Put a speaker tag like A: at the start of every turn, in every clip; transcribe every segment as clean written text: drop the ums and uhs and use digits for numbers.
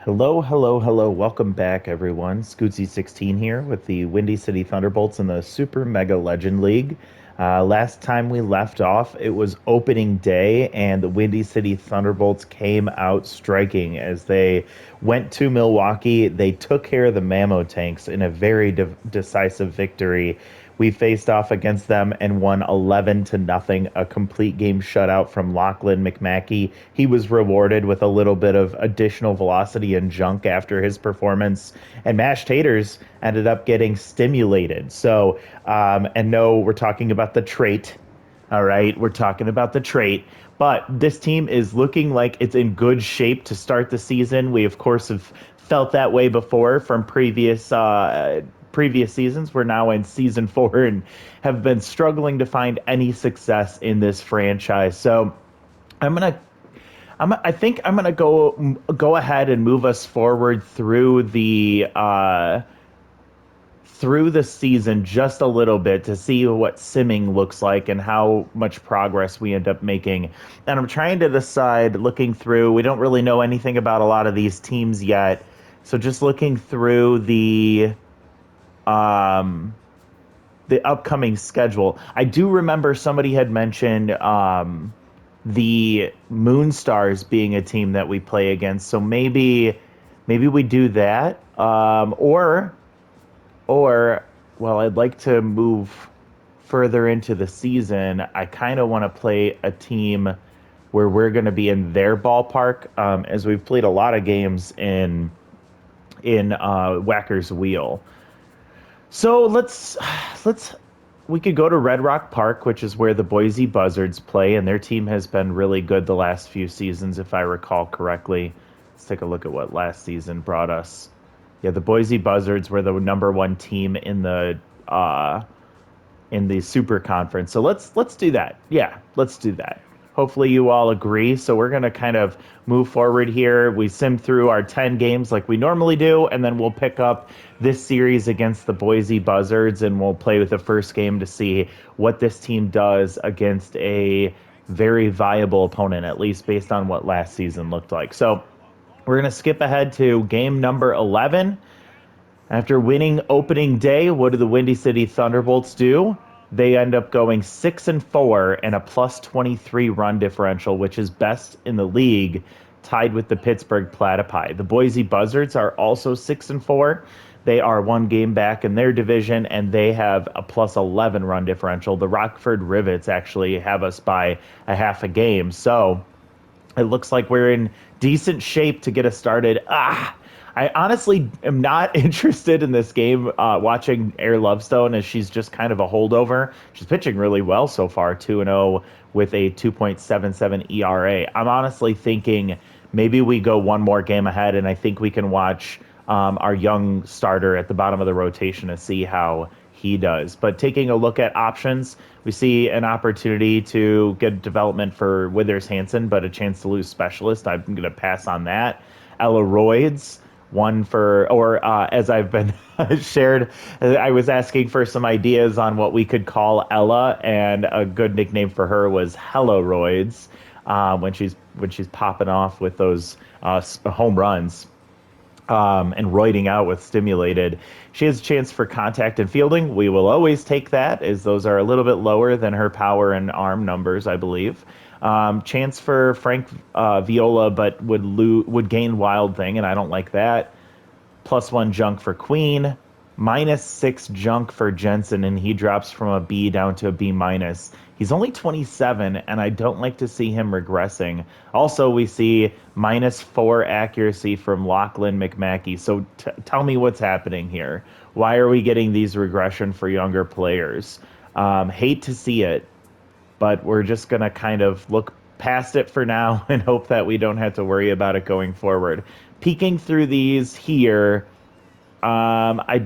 A: Hello, hello, hello. Welcome back, everyone. Scootsy16 here with the Windy City Thunderbolts in the Super Mega Legend League. Last time we left off, it was opening day, and the Windy City Thunderbolts came out striking as they went to Milwaukee. They took care of the Mammo tanks in a very decisive victory. We faced off against them and won 11 to nothing, a complete game shutout from Lachlan McMackey. He was rewarded with a little bit of additional velocity and junk after his performance, and Mashed Taters ended up getting stimulated. And no, we're talking about the trait. All right, we're talking about the trait. But this team is looking like it's in good shape to start the season. We, of course, have felt that way before from previous seasons. We're now in season 4 and have been struggling to find any success in this franchise. So I'm gonna I think I'm gonna go ahead and move us forward through the season just a little bit to see what simming looks like and how much progress we end up making. And I'm trying to decide, looking through, we don't really know anything about a lot of these teams yet. So just looking through um the upcoming schedule. I do remember somebody had mentioned the Moonstars being a team that we play against. So maybe we do that. Or well, I'd like to move further into the season. I kind of want to play a team where we're going to be in their ballpark, as we've played a lot of games in Whacker's Wheel. So let's we could go to Red Rock Park, which is where the Boise Buzzards play, and their team has been really good the last few seasons, if I recall correctly. Let's take a look at what last season brought us. Yeah, the Boise Buzzards were the number one team in the Super Conference. So let's do that. Yeah, let's do that. Hopefully you all agree. So we're gonna kind of move forward here. We sim through our 10 games like we normally do, and then we'll pick up this series against the Boise Buzzards, and we'll play with the first game to see what this team does against a very viable opponent, at least based on what last season looked like. So we're going to skip ahead to game number 11. After winning opening day, what do the Windy City Thunderbolts do? They end up going 6-4 and a plus 23 run differential, which is best in the league, tied with the Pittsburgh Platypi. The Boise Buzzards are also 6-4. They are one game back in their division, and they have a plus 11 run differential. The Rockford Rivets actually have us by a half a game. So it looks like we're in decent shape to get us started. I honestly am not interested in this game, watching Air Lovestone, as she's just kind of a holdover. She's pitching really well so far, 2-0 with a 2.77 ERA. I'm honestly thinking maybe we go one more game ahead, and I think we can watch our young starter at the bottom of the rotation to see how he does. But taking a look at options, we see an opportunity to get development for Withers Hansen, but a chance to lose specialist. I'm going to pass on that. Ella Royds, one for, or as I've been shared, I was asking for some ideas on what we could call Ella, and a good nickname for her was Hello Royds, when she's popping off with those home runs, and roiding out with stimulated. She has a chance for contact and fielding. We will always take that, as those are a little bit lower than her power and arm numbers, I believe. Chance for Frank Viola, but would gain Wild Thing, and I don't like that. +1 junk for Queen, -6 junk for Jensen, and he drops from a B down to a B minus. He's only 27, and I don't like to see him regressing. Also, we see -4 accuracy from Lachlan McMackey. So tell me what's happening here. Why are we getting these regression for younger players? Hate to see it, but we're just going to kind of look past it for now and hope that we don't have to worry about it going forward. Peeking through these here, I'm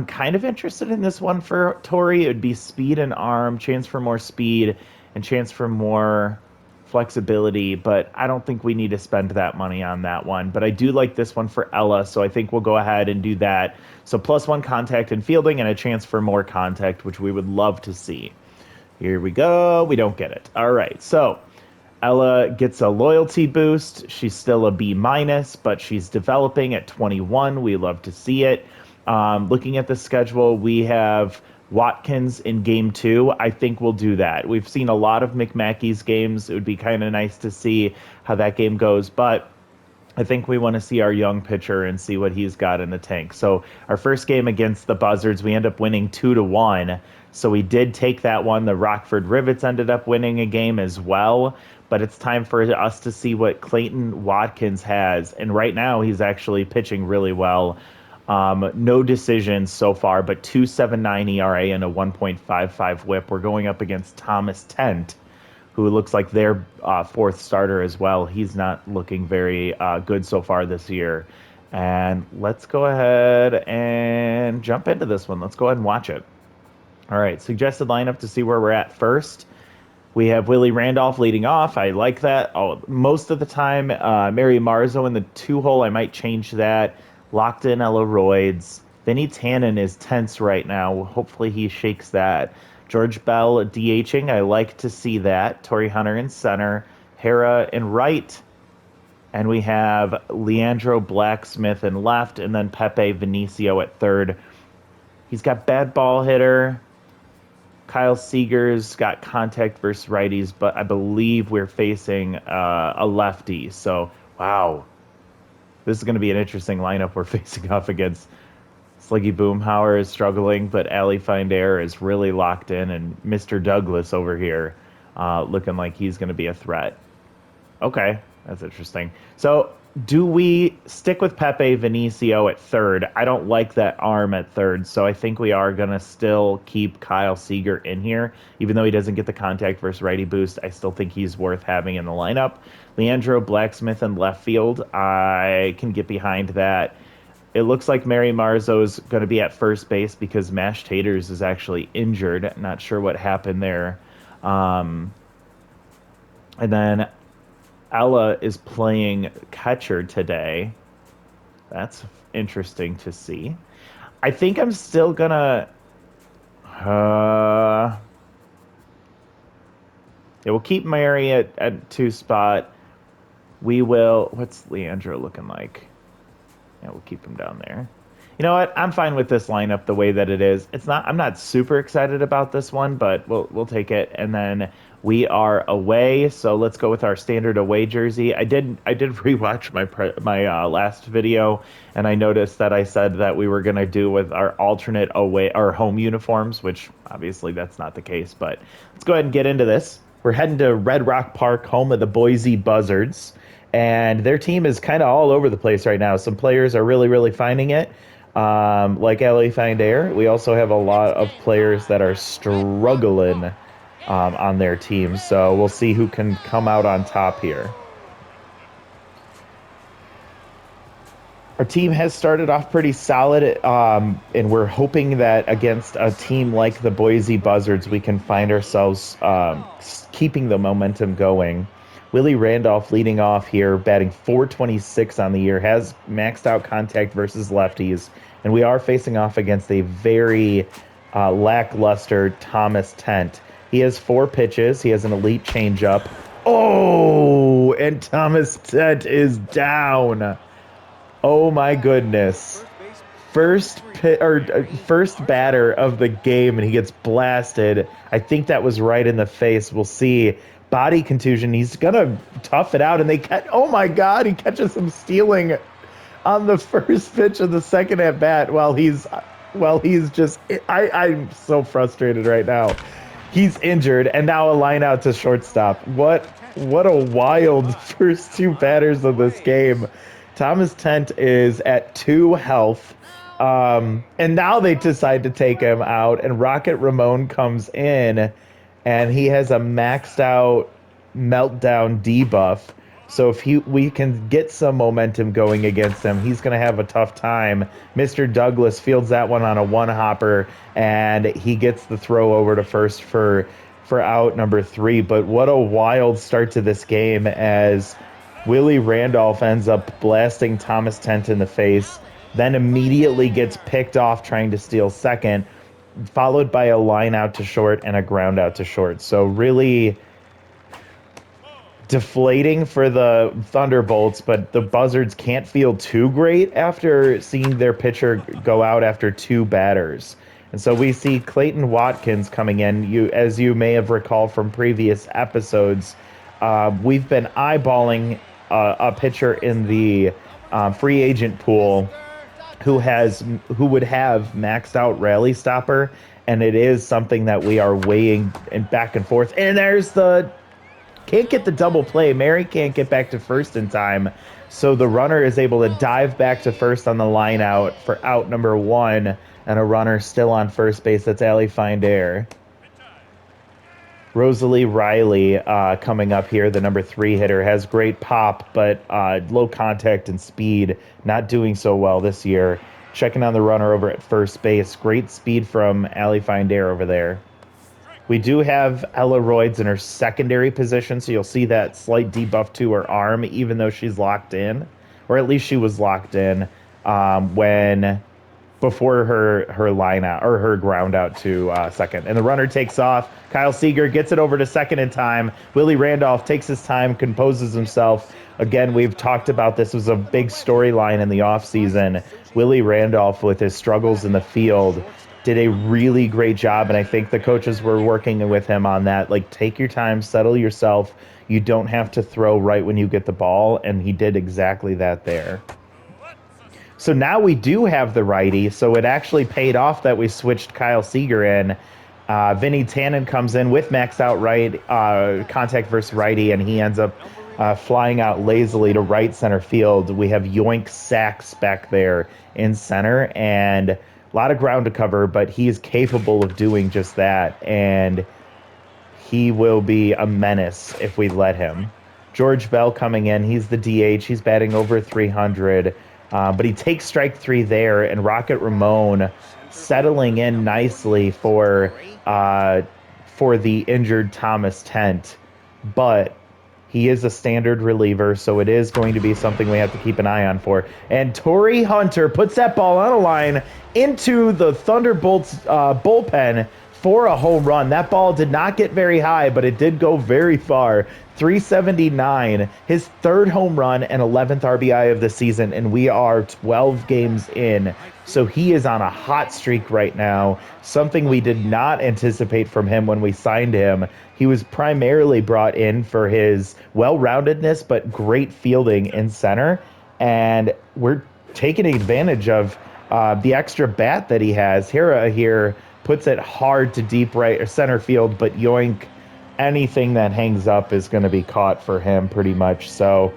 A: kind of interested in this one for Tori. It would be speed and arm, chance for more speed and chance for more flexibility, but I don't think we need to spend that money on that one. But I do like this one for Ella, so I think we'll go ahead and do that. So +1 contact and fielding and a chance for more contact, which we would love to see. Here we go. We don't get it. All right. So Ella gets a loyalty boost. She's still a B minus, but she's developing at 21. We love to see it. Looking at the schedule, we have Watkins in game 2. I think we'll do that. We've seen a lot of McMackey's games. It would be kind of nice to see how that game goes, but I think we want to see our young pitcher and see what he's got in the tank. So our first game against the Buzzards, we end up winning 2-1. So we did take that one. The Rockford Rivets ended up winning a game as well. But it's time for us to see what Clayton Watkins has. And right now, he's actually pitching really well. No decisions so far, but 2.79 ERA and a 1.55 whip. We're going up against Thomas Tent, who looks like their fourth starter as well. He's not looking very good so far this year. And let's go ahead and jump into this one. Let's go ahead and watch it. All right, suggested lineup to see where we're at first. We have Willie Randolph leading off. I like that. Most of the time, Mary Marzo in the 2-hole. I might change that. Locked in Ella Royds. Vinny Tannen is tense right now. Hopefully he shakes that. George Bell DHing. I like to see that. Torrey Hunter in center. Hera in right. And we have Leandro Blacksmith in left. And then Pepe Vinicio at third. He's got bad ball hitter. Kyle Seeger's got contact versus righties, but I believe we're facing a lefty. So, wow. This is going to be an interesting lineup we're facing off against. Sliggy Boomhauer is struggling, but Ali Findair is really locked in, and Mr. Douglas over here looking like he's going to be a threat. Okay, that's interesting. So, do we stick with Pepe Vinicio at third? I don't like that arm at third, so I think we are going to still keep Kyle Seager in here. Even though he doesn't get the contact versus righty boost, I still think he's worth having in the lineup. Leandro Blacksmith in left field, I can get behind that. It looks like Mary Marzo's going to be at first base because Mash Taters is actually injured. Not sure what happened there. And then Ella is playing catcher today. That's interesting to see. I think I'm still gonna... yeah, we'll keep Mary at 2 spot. We will... What's Leandro looking like? Yeah, we'll keep him down there. You know what? I'm fine with this lineup the way that it is. I'm not super excited about this one, but we'll take it. And then we are away, so let's go with our standard away jersey. I did rewatch my last video, and I noticed that I said that we were gonna do with our alternate away our home uniforms, which obviously that's not the case. But let's go ahead and get into this. We're heading to Red Rock Park, home of the Boise Buzzards, and their team is kind of all over the place right now. Some players are really finding it. Like Ellie Findair, we also have a lot of players that are struggling on their team. So we'll see who can come out on top here. Our team has started off pretty solid, and we're hoping that against a team like the Boise Buzzards, we can find ourselves keeping the momentum going. Willie Randolph leading off here, batting .426 on the year, has maxed out contact versus lefties, and we are facing off against a very lackluster Thomas Tent. He has 4 pitches. He has an elite changeup. Oh, and Thomas Tent is down. Oh my goodness. First batter of the game, and he gets blasted. I think that was right in the face. We'll see. Body contusion. He's gonna tough it out, and oh my God, he catches him stealing on the first pitch of the second at bat while he's just I'm so frustrated right now. He's injured, and now a line out to shortstop. What a wild first 2 batters of this game. Thomas Tent is at 2 health. And now they decide to take him out, and Rocket Ramon comes in, and he has a maxed out meltdown debuff. So if we can get some momentum going against him, he's going to have a tough time. Mr. Douglas fields that one on a 1-hopper, and he gets the throw over to first for out number 3. But what a wild start to this game as Willie Randolph ends up blasting Thomas Tent in the face, then immediately gets picked off trying to steal second, followed by a line out to short and a ground out to short. So really deflating for the Thunderbolts, but the Buzzards can't feel too great after seeing their pitcher go out after 2 batters. And so we see Clayton Watkins coming in. As you may have recalled from previous episodes, we've been eyeballing a pitcher in the free agent pool who would have maxed out rally stopper, and it is something that we are weighing and back and forth. And there's the can't get the double play. Mary can't get back to first in time, so the runner is able to dive back to first on the line out for out number 1, and a runner still on first base. That's Allie Findair. Rosalie Riley coming up here, the number 3 hitter, has great pop, but low contact and speed, not doing so well this year. Checking on the runner over at first base. Great speed from Allie Findair over there. We do have Ella Royds in her secondary position, so you'll see that slight debuff to her arm, even though she's locked in, or at least she was locked in before her line out or her ground out to second. And the runner takes off. Kyle Seager gets it over to second in time. Willie Randolph takes his time, composes himself. Again, we've talked about this was a big storyline in the offseason. Willie Randolph, with his struggles in the field, did a really great job, and I think the coaches were working with him on that. Like, take your time, settle yourself. You don't have to throw right when you get the ball, and he did exactly that there. So now we do have the righty, so it actually paid off that we switched Kyle Seager in. Vinny Tannen comes in with maxed out right, contact versus righty, and he ends up flying out lazily to right center field. We have Yoink Sachs back there in center, and a lot of ground to cover, but he is capable of doing just that, and he will be a menace if we let him. George Bell coming in, he's the DH, he's batting over 300, but he takes strike 3 there, and Rocket Ramon settling in nicely for the injured Thomas Tent, but he is a standard reliever, so it is going to be something we have to keep an eye on for. And Torrey Hunter puts that ball on a line into the Thunderbolts bullpen for a home run. That ball did not get very high, but it did go very far. 379, his 3rd home run and 11th RBI of the season, and we are 12 games in. So he is on a hot streak right now, something we did not anticipate from him when we signed him. He was primarily brought in for his well-roundedness, but great fielding in center, and we're taking advantage of the extra bat that he has. Hira here puts it hard to deep right or center field, but Yoink, anything that hangs up is going to be caught for him pretty much. So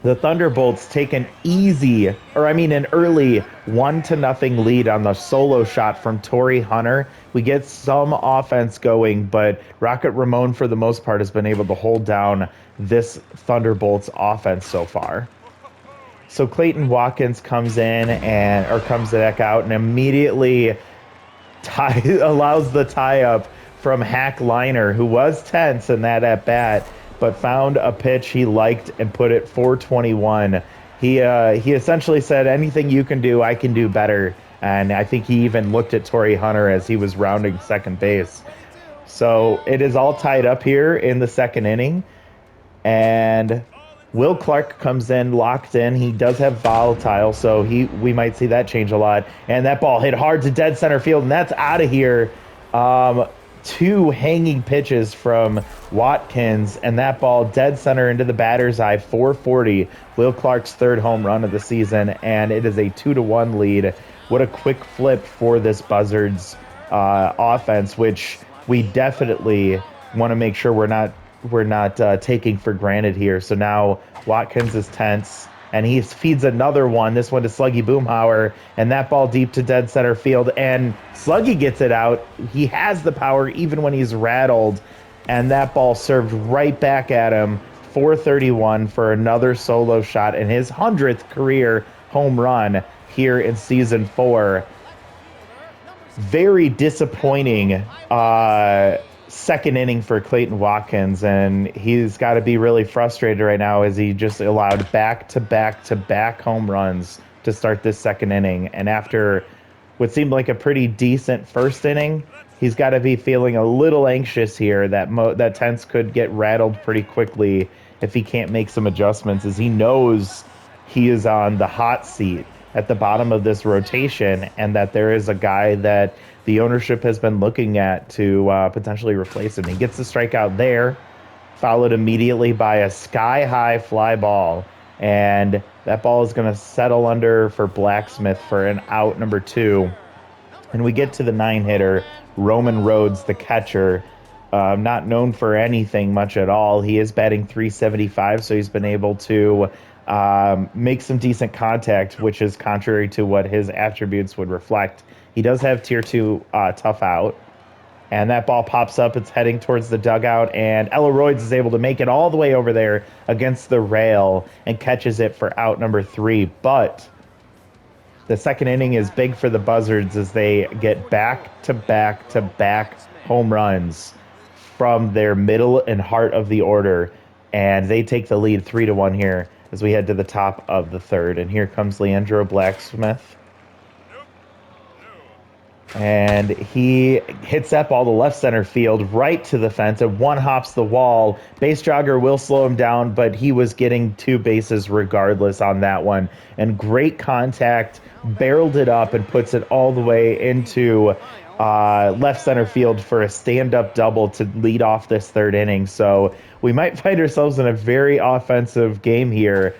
A: the Thunderbolts take an early 1-0 lead on the solo shot from Torrey Hunter. We get some offense going, but Rocket Ramon, for the most part, has been able to hold down this Thunderbolts offense so far. So Clayton Watkins comes back out and immediately allows the tie-up from Hack Liner, who was tense in that at-bat, but found a pitch he liked and put it 421. He essentially said, anything you can do, I can do better. And I think he even looked at Torrey Hunter as he was rounding second base. So it is all tied up here in the 2nd inning. And Will Clark comes in, locked in. He does have volatile, so we might see that change a lot. And that ball hit hard to dead center field, and that's out of here. 2 hanging pitches from Watkins, and that ball dead center into the batter's eye, 440. Will Clark's 3rd home run of the season, and it is a 2-1 lead. What a quick flip for this Buzzards offense, which we definitely want to make sure we're not taking for granted here. So now Watkins is tense, and he feeds another one, this one to Sluggy Boomhauer, and that ball deep to dead center field, and Sluggy gets it out. He has the power even when he's rattled, and that ball served right back at him, 431 for another solo shot and his 100th career home run here in Season 4. Very disappointing 2nd inning for Clayton Watkins, and he's got to be really frustrated right now as he just allowed back-to-back-to-back home runs to start this 2nd inning. And after what seemed like a pretty decent 1st inning, he's got to be feeling a little anxious here. That tense could get rattled pretty quickly if he can't make some adjustments, as he knows he is on the hot seat at the bottom of this rotation, and that there is a guy that the ownership has been looking at to potentially replace him. He gets the strikeout there, followed immediately by a sky-high fly ball, and that ball is going to settle under for Blacksmith for an out number 2. And we get to the 9-hitter, Roman Rhodes, the catcher, not known for anything much at all. He is batting .375, so he's been able to make some decent contact, which is contrary to what his attributes would reflect. He does have tier 2 tough out. And that ball pops up. It's heading towards the dugout, and Elroyds is able to make it all the way over there against the rail and catches it for out number 3. But the second inning is big for the Buzzards as they get back-to-back-to-back home runs from their middle and heart of the order, and they take the lead 3-1 here as we head to the top of the third. And here comes Leandro Blacksmith. And he hits that ball to left center field, right to the fence, and one hops the wall. Base jogger will slow him down, but he was getting 2 bases regardless on that one. And great contact, barreled it up, and puts it all the way into left center field for a stand-up double to lead off this third inning. So we might find ourselves in a very offensive game here,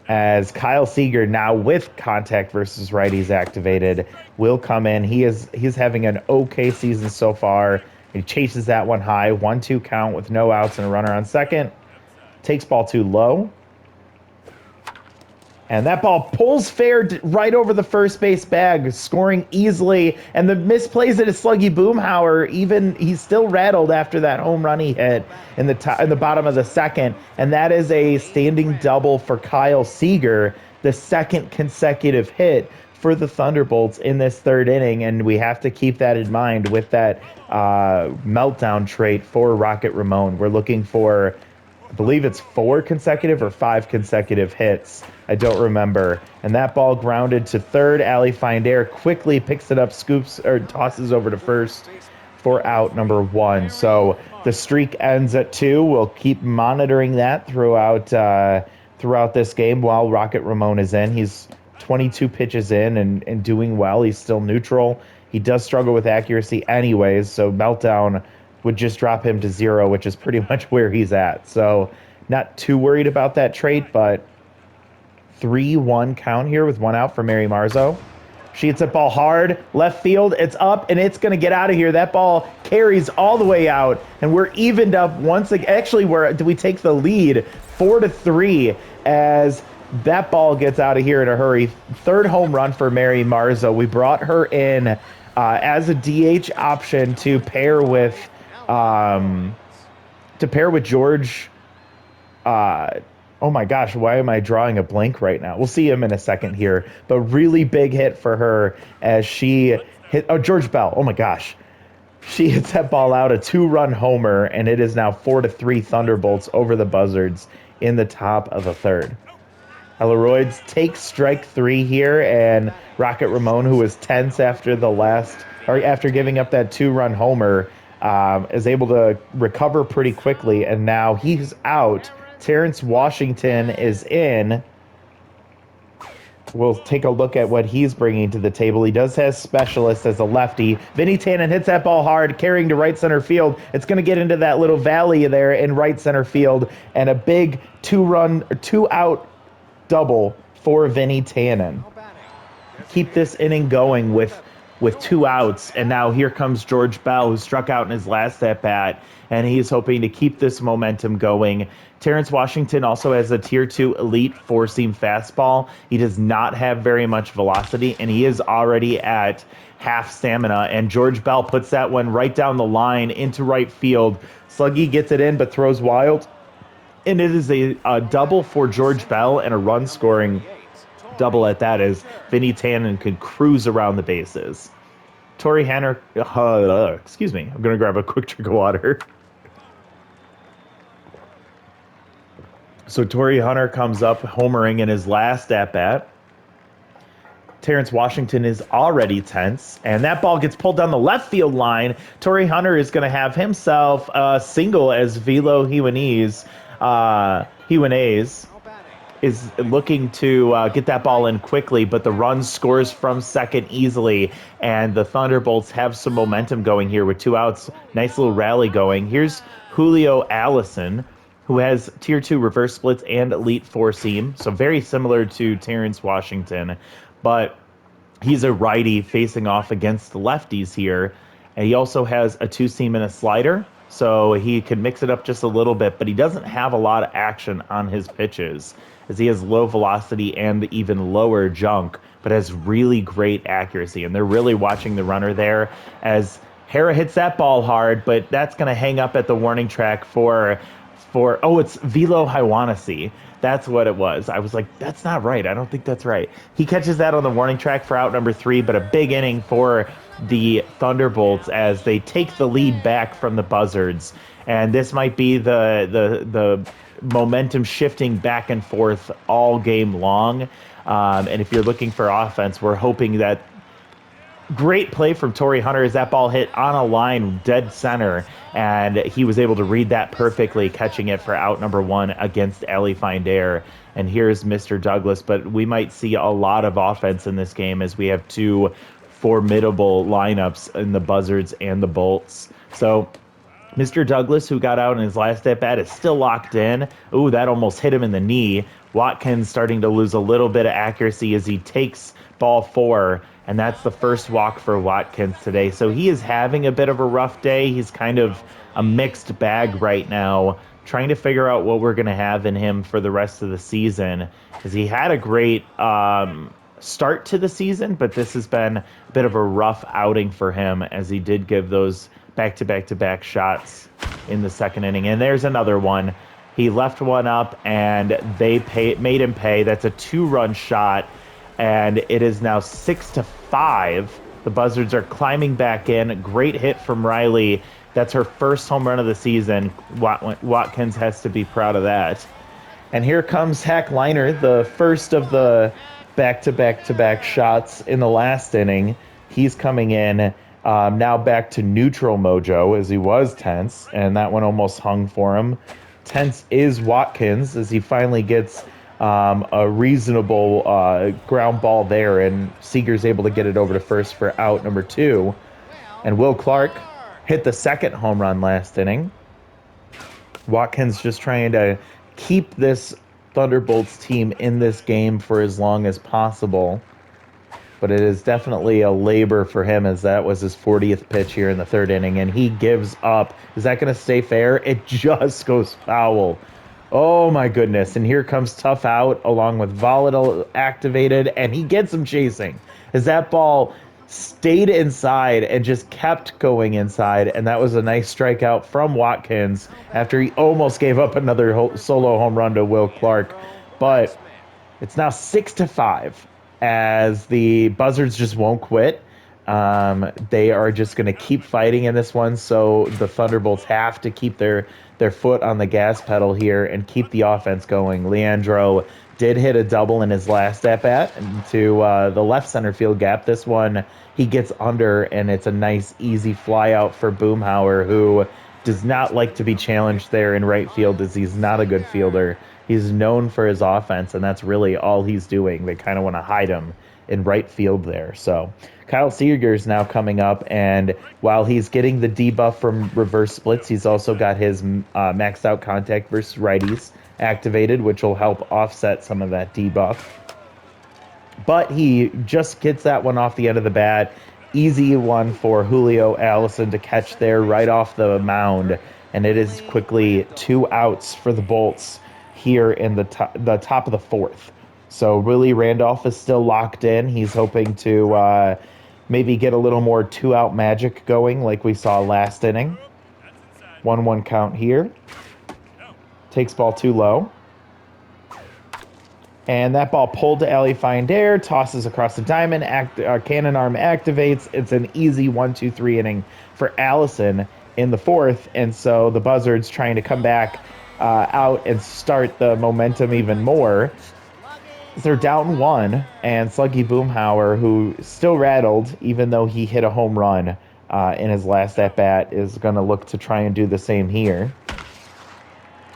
A: as Kyle Seager, now with contact versus righties activated, will come in. He's having an okay season so far. He chases that one high, 1-2 count with no outs and a runner on second. Takes ball 2 low. And that ball pulls fair right over the first base bag, scoring easily. And the misplays it is Sluggy Boomhauer. He's still rattled after that home run he hit in the bottom of the second. And that is a standing double for Kyle Seager, the second consecutive hit for the Thunderbolts in this third inning. And we have to keep that in mind with that meltdown trait for Rocket Ramon. We're looking for, I believe it's 4 consecutive or 5 consecutive hits. I don't remember. And that ball grounded to third. Ali Finder quickly picks it up, scoops or tosses over to first for out number 1. So the streak ends at 2. We'll keep monitoring that throughout this game while Rocket Ramon is in. He's 22 pitches in and doing well. He's still neutral. He does struggle with accuracy anyways, so meltdown would just drop him to 0, which is pretty much where he's at. So not too worried about that trait, but 3-1 count here with 1 out for Mary Marzo. She hits that ball hard, left field, it's up, and it's going to get out of here. That ball carries all the way out, and we're evened up once again. Actually, we take the lead 4-3 as that ball gets out of here in a hurry. Third home run for Mary Marzo. We brought her in as a DH option to pair with George. Oh my gosh, why am I drawing a blank right now? We'll see him in a second here. But really big hit for her as she hit, George Bell. Oh my gosh. She hits that ball out, a 2-run homer, and it is now 4-3 Thunderbolts over the Buzzards in the top of the third. Elroyds takes strike 3 here, and Rocket Ramon, who was tense after giving up that 2-run homer, is able to recover pretty quickly, and now he's out. Terrence Washington is in. We'll take a look at what he's bringing to the table. He does have specialist as a lefty. Vinny Tannen hits that ball hard, carrying to right center field. It's going to get into that little valley there in right center field, and a big 2-out double for Vinny Tannen. Keep this inning going with 2 outs, and now here comes George Bell, who struck out in his last at-bat, and he's hoping to keep this momentum going. Terrence Washington also has a Tier 2 elite 4-seam fastball. He does not have very much velocity, and he is already at half stamina, and George Bell puts that one right down the line into right field. Sluggy gets it in, but throws wild, and it is a double for George Bell and a run-scoring double at that, as Vinny Tannen could cruise around the bases. Torrey Hanner, excuse me, I'm going to grab a quick drink of water. So Torrey Hunter comes up homering in his last at-bat. Terrence Washington is already tense, and that ball gets pulled down the left field line. Torrey Hunter is going to have himself a single as Velo Jimenez is looking to get that ball in quickly, but the run scores from second easily, and the Thunderbolts have some momentum going here with 2 outs. Nice little rally going. Here's Julio Allison, who has Tier 2 reverse splits and Elite 4 seam, so very similar to Terrence Washington, but he's a righty facing off against the lefties here, and he also has a 2 seam and a slider, so he can mix it up just a little bit, but he doesn't have a lot of action on his pitches, as he has low velocity and even lower junk, but has really great accuracy, and they're really watching the runner there as Hara hits that ball hard, but that's going to hang up at the warning track for it's Velo Hiwanasi. That's what it was. I was like, that's not right. I don't think that's right. He catches that on the warning track for out number 3, but a big inning for the Thunderbolts as they take the lead back from the Buzzards. And this might be the momentum shifting back and forth all game long. And if you're looking for offense, we're hoping that great play from Torrey Hunter as that ball hit on a line dead center, and he was able to read that perfectly, catching it for out number 1 against Ali Finder. And here's Mr. Douglas, but we might see a lot of offense in this game as we have 2 formidable lineups in the Buzzards and the Bolts. So Mr. Douglas, who got out in his last at-bat, is still locked in. Ooh, that almost hit him in the knee. Watkins starting to lose a little bit of accuracy as he takes ball 4, and that's the first walk for Watkins today. So he is having a bit of a rough day. He's kind of a mixed bag right now, trying to figure out what we're going to have in him for the rest of the season, because he had a great start to the season, but this has been a bit of a rough outing for him as he did give those back-to-back-to-back shots in the second inning. And there's another one. He left one up, and they made him pay. That's a 2-run shot, and it is now 6-5. The Buzzards are climbing back in. Great hit from Riley. That's her first home run of the season. Watkins has to be proud of that. And here comes Hack Liner, the first of the back-to-back-to-back shots in the last inning. He's coming in now back to neutral mojo as he was tense, and that one almost hung for him. Tense is Watkins as he finally gets a reasonable ground ball there, and Seager's able to get it over to first for out number 2. And Will Clark hit the second home run last inning. Watkins just trying to keep this Thunderbolts team in this game for as long as possible. But it is definitely a labor for him as that was his 40th pitch here in the third inning, and he gives up. Is that going to stay fair? It just goes foul. Oh my goodness. And here comes Tough Out along with Volatile activated, and he gets him chasing as that ball stayed inside and just kept going inside. And that was a nice strikeout from Watkins after he almost gave up another solo home run to Will Clark. But it's now 6-5 as the Buzzards just won't quit. They are just going to keep fighting in this one, so the Thunderbolts have to keep their foot on the gas pedal here and keep the offense going. Leandro did hit a double in his last at-bat to the left center field gap. This one, he gets under, and it's a nice, easy fly out for Boomhauer, who does not like to be challenged there in right field as he's not a good fielder. He's known for his offense, and that's really all he's doing. They kind of want to hide him in right field there. So Kyle Seager's now coming up, and while he's getting the debuff from reverse splits, he's also got his maxed out contact versus righties activated, which will help offset some of that debuff. But he just gets that one off the end of the bat. Easy one for Julio Allison to catch there right off the mound, and it is quickly 2 outs for the Bolts here in the top of the 4th. So Willie Randolph is still locked in. He's hoping to maybe get a little more 2-out magic going like we saw last inning. 1-1 count here. Takes ball too low. And that ball pulled to Ali Finder, tosses across the diamond, cannon arm activates. It's an easy 1-2-3 inning for Allison in the 4th. And so the Buzzards trying to come back out and start the momentum even more. they're down one, and Sluggy Boomhauer, who still rattled, even though he hit a home run in his last at-bat, is going to look to try and do the same here.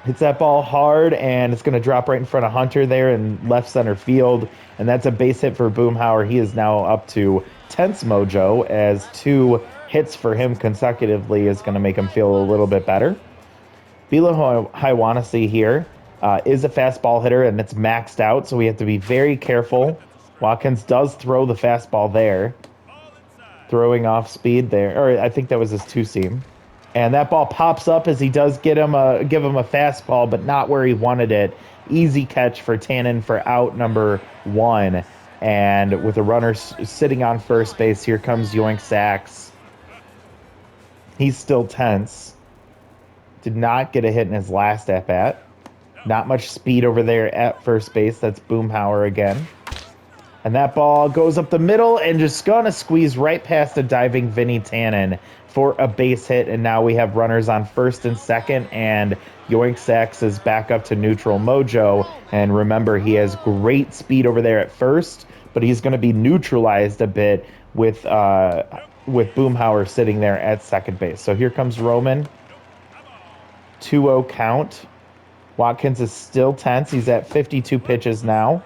A: Hits that ball hard, and it's going to drop right in front of Hunter there in left center field, and that's a base hit for Boomhauer. He is now up to 10th mojo, as 2 hits for him consecutively is going to make him feel a little bit better. Bilo Haiwanasi here is a fastball hitter, and it's maxed out, so we have to be very careful. Watkins does throw the fastball there, throwing off speed there, or I think that was his two-seam. And that ball pops up as he does give him a fastball, but not where he wanted it. Easy catch for Tannen for out number 1. And with a runner sitting on first base, here comes Yoink Sachs. He's still tense. Did not get a hit in his last at-bat. Not much speed over there at first base. That's Boomhauer again. And that ball goes up the middle and just going to squeeze right past the diving Vinny Tannen for a base hit. And now we have runners on first and second, and Yoink Sachs is back up to neutral mojo. And remember, he has great speed over there at first, but he's going to be neutralized a bit with Boomhauer sitting there at second base. So here comes Roman. 2-0 count. Watkins is still tense. He's at 52 pitches now.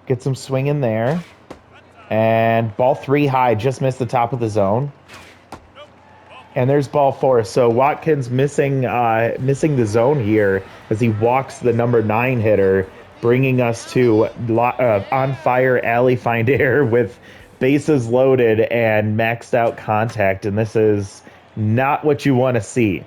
A: Gets him swinging there. And ball 3 high, just missed the top of the zone. And there's ball 4. So Watkins missing the zone here as he walks the number 9 hitter, bringing us to on fire alley find air with bases loaded and maxed out contact. And this is not what you want to see.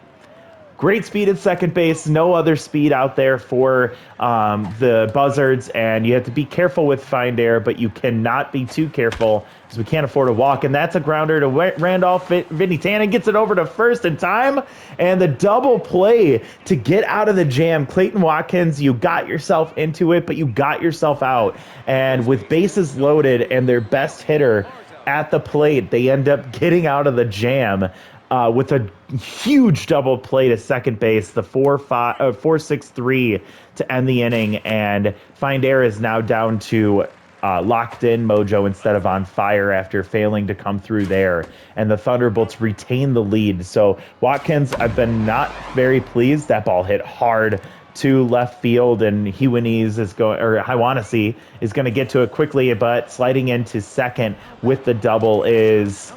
A: Great speed at second base, no other speed out there for the Buzzards, and you have to be careful with find air, but you cannot be too careful because we can't afford a walk, and that's a grounder to Randolph. Vinny Tannen gets it over to first in time, and the double play to get out of the jam. Clayton Watkins, you got yourself into it, but you got yourself out, and with bases loaded and their best hitter at the plate, they end up getting out of the jam. With a huge double play to second base, the 4-6-3 to end the inning, and Find Air is now down to locked in mojo instead of on fire after failing to come through there, and the Thunderbolts retain the lead. So Watkins, I've been not very pleased. That ball hit hard to left field, and Haiwanasi is going to get to it quickly, but sliding into second with the double is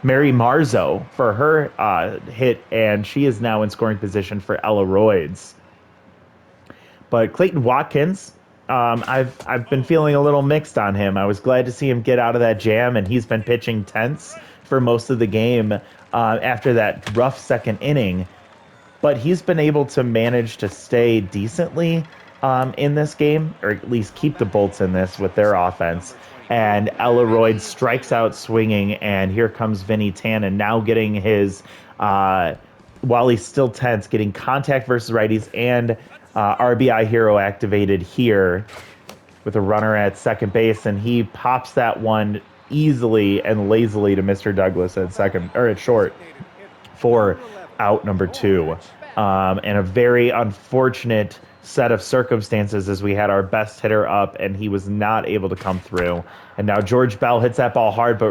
A: Mary Marzo for her hit, and she is now in scoring position for Ella Royds. But Clayton Watkins, I've been feeling a little mixed on him. I was glad to see him get out of that jam, and he's been pitching tense for most of the game after that rough second inning. But he's been able to manage to stay decently in this game, or at least keep the Bolts in this with their offense. And Elleroyd strikes out swinging, and here comes Vinny Tannen now getting his, while he's still tense, getting contact versus righties and RBI hero activated here with a runner at second base, and he pops that one easily and lazily to Mr. Douglas at short for out number 2. And a very unfortunate set of circumstances as we had our best hitter up and he was not able to come through. And now George Bell hits that ball hard,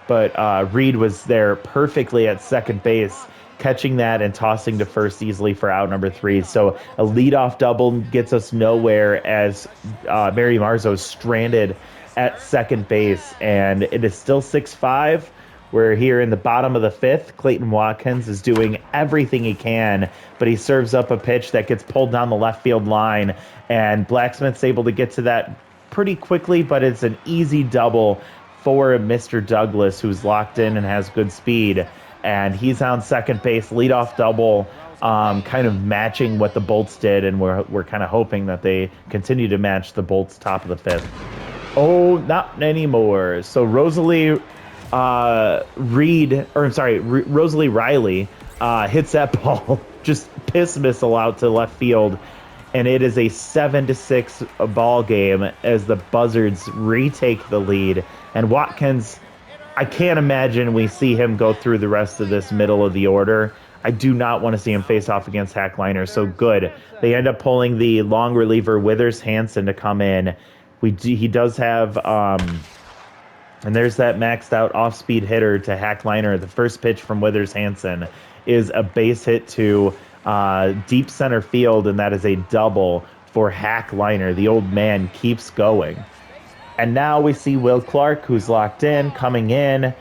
A: but Reed was there perfectly at second base, catching that and tossing to first easily for out number 3. So a leadoff double gets us nowhere as Mary Marzo is stranded at second base, and it is still 6-5. We're here in the bottom of the 5th. Clayton Watkins is doing everything he can, but he serves up a pitch that gets pulled down the left field line, and Blacksmith's able to get to that pretty quickly, but it's an easy double for Mr. Douglas, who's locked in and has good speed, and he's on second base, leadoff double, kind of matching what the Bolts did, and we're kind of hoping that they continue to match the Bolts top of the 5th. Oh, not anymore. So Rosalie Riley hits that ball, just piss missile out to left field, and it is a 7-6 ball game as the Buzzards retake the lead. And Watkins, I can't imagine we see him go through the rest of this middle of the order. I do not want to see him face off against Hackliner. So good. They end up pulling the long reliever Withers Hansen to come in. He does have and there's that maxed out off speed hitter to Hackliner. The first pitch from Withers Hansen is a base hit to deep center field, and that is a double for Hackliner. The old man keeps going. And now we see Will Clark, who's locked in, coming in.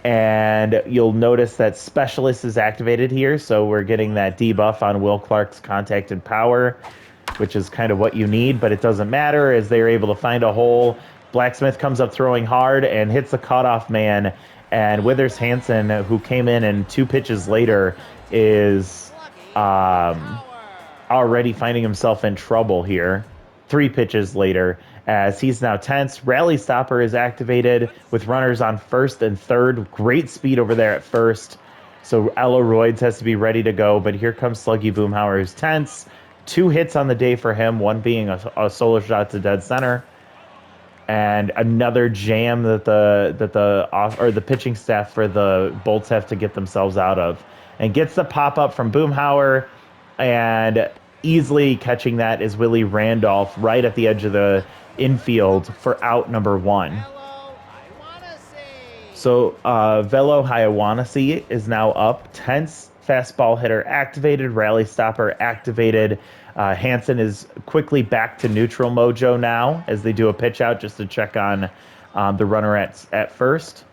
A: And you'll notice that Specialist is activated here, so we're getting that debuff on Will Clark's contact and power, which is kind of what you need, but it doesn't matter as they're able to find a hole. Blacksmith comes up throwing hard and hits the cutoff man, and Withers Hansen, who came in and 2 pitches later, is already finding himself in trouble here. 3 pitches later, as he's now tense. Rally Stopper is activated with runners on first and third. Great speed over there at first. So Ella Royds has to be ready to go, but here comes Sluggy Boomhauer, who's tense. 2 hits on the day for him, one being a solo shot to dead center. And another jam that the pitching staff for the Bolts have to get themselves out of. And gets the pop-up from Boomhauer, and easily catching that is Willie Randolph right at the edge of the infield for out number 1. So Velo Hiawanasi is now up. Tense fastball hitter activated. Rally Stopper activated. Hansen is quickly back to neutral mojo now as they do a pitch out just to check on the runner at first.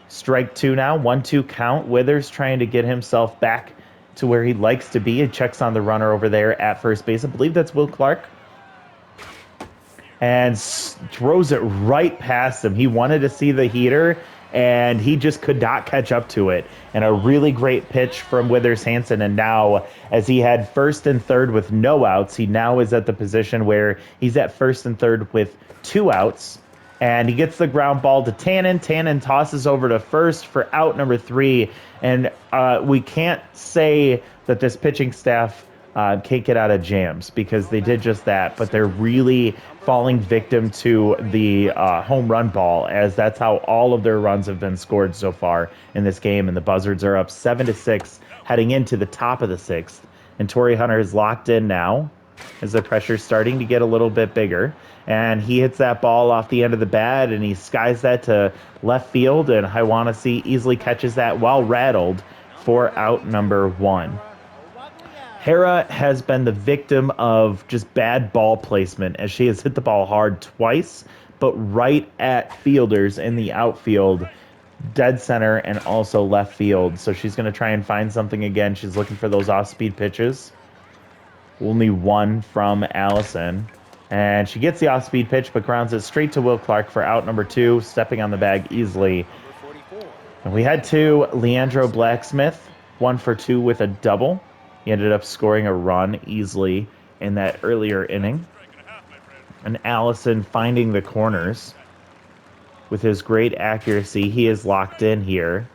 A: Strike 2 now. 1-2 count. Withers trying to get himself back to where he likes to be. He checks on the runner over there at first base. I believe that's Will Clark. And throws it right past him. He wanted to see the heater, and he just could not catch up to it. And a really great pitch from Withers Hansen. And now, as he had first and third with no outs, he now is at the position where he's at first and third with 2 outs. And he gets the ground ball to Tannen. Tannen tosses over to first for out number 3. And we can't say that this pitching staff can't get out of jams, because they did just that, but they're really falling victim to the home run ball, as that's how all of their runs have been scored so far in this game. And the Buzzards are up 7-6 heading into the top of the 6th. And Torrey Hunter is locked in now as the pressure's starting to get a little bit bigger. And he hits that ball off the end of the bat, and he skies that to left field, and Hiawanasi easily catches that while rattled for out number 1. Hera has been the victim of just bad ball placement, as she has hit the ball hard twice, but right at fielders in the outfield, dead center, and also left field. So she's going to try and find something again. She's looking for those off-speed pitches. Only 1 from Allison. And she gets the off-speed pitch, but grounds it straight to Will Clark for out number 2, stepping on the bag easily. And we had 2, Leandro Blacksmith, 1 for 2 with a double. He ended up scoring a run easily in that earlier inning. And Allison finding the corners with his great accuracy. He is locked in here.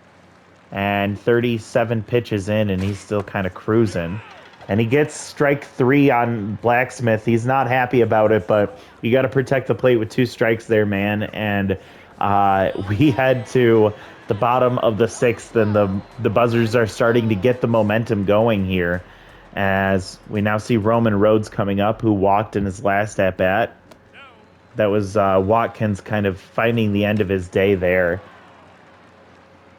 A: And 37 pitches in, and he's still kind of cruising. And he gets strike 3 on Blacksmith. He's not happy about it, but you got to protect the plate with 2 strikes there, man. And we head to the bottom of the 6th, and the Buzzards are starting to get the momentum going here, as we now see Roman Rhodes coming up, who walked in his last at-bat. That was Watkins kind of finding the end of his day there.